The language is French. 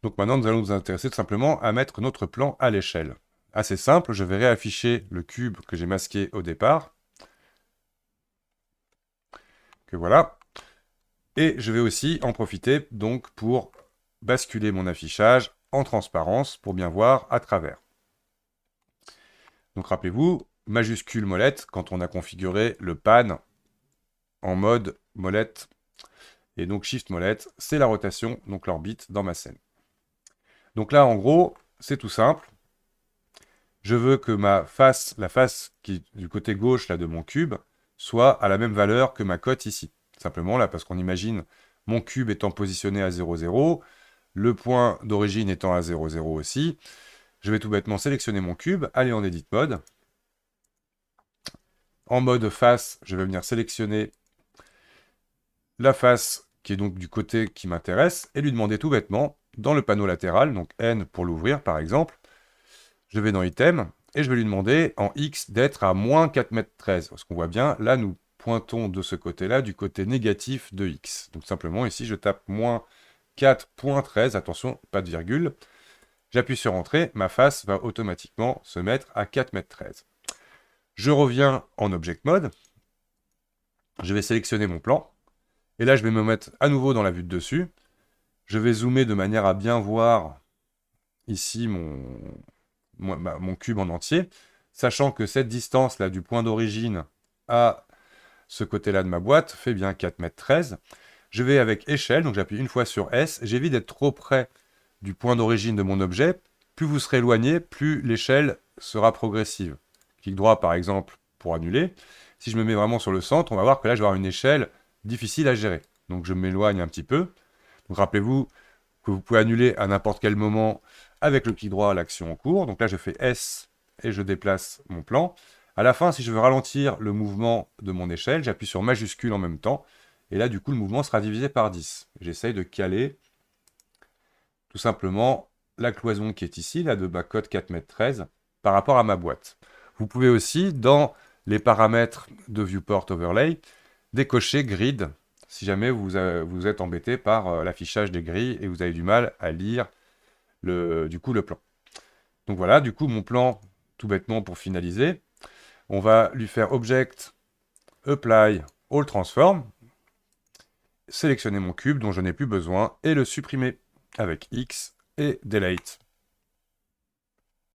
Donc maintenant, nous allons nous intéresser tout simplement à mettre notre plan à l'échelle. Assez simple, je vais réafficher le cube que j'ai masqué au départ, que voilà. Et je vais aussi en profiter donc pour basculer mon affichage en transparence pour bien voir à travers. Donc rappelez-vous, majuscule molette quand on a configuré le pan en mode molette. Et donc shift molette, c'est la rotation, donc l'orbite dans ma scène. Donc là, en gros, c'est tout simple. Je veux que ma face, la face qui est du côté gauche là, de mon cube, soit à la même valeur que ma cote ici. Simplement là, parce qu'on imagine mon cube étant positionné à 0, 0, le point d'origine étant à 0, 0 aussi. Je vais tout bêtement sélectionner mon cube, aller en Edit Mode. En mode face, je vais venir sélectionner la face qui est donc du côté qui m'intéresse et lui demander tout bêtement, dans le panneau latéral, donc N pour l'ouvrir par exemple, je vais dans Item et je vais lui demander en X d'être à moins 4,13 m. Parce qu'on voit bien, là nous pointons de ce côté-là, du côté négatif de X. Donc simplement ici, je tape moins 4,13, attention, pas de virgule. J'appuie sur Entrée, ma face va automatiquement se mettre à 4,13 m. Je reviens en Object Mode, je vais sélectionner mon plan, et là je vais me mettre à nouveau dans la vue de dessus. Je vais zoomer de manière à bien voir ici mon cube en entier, sachant que cette distance-là du point d'origine à ce côté-là de ma boîte fait bien 4,13 m. Je vais avec échelle, donc j'appuie une fois sur S, j'évite d'être trop près du point d'origine de mon objet. Plus vous serez éloigné, plus l'échelle sera progressive. Clic droit par exemple pour annuler. Si je me mets vraiment sur le centre, on va voir que là je vais avoir une échelle difficile à gérer. Donc je m'éloigne un petit peu. Donc rappelez-vous que vous pouvez annuler à n'importe quel moment avec le clic droit l'action en cours. Donc là, je fais S et je déplace mon plan. À la fin, si je veux ralentir le mouvement de mon échelle, j'appuie sur majuscule en même temps. Et là, du coup, le mouvement sera divisé par 10. J'essaye de caler tout simplement la cloison qui est ici, là, de ma cote 4,13 m par rapport à ma boîte. Vous pouvez aussi, dans les paramètres de Viewport Overlay, décocher Grid, si jamais vous êtes embêté par l'affichage des grilles et vous avez du mal à lire du coup le plan. Donc voilà, du coup mon plan, tout bêtement pour finaliser, on va lui faire Object, Apply, All Transform, sélectionner mon cube dont je n'ai plus besoin et le supprimer avec X et Delete.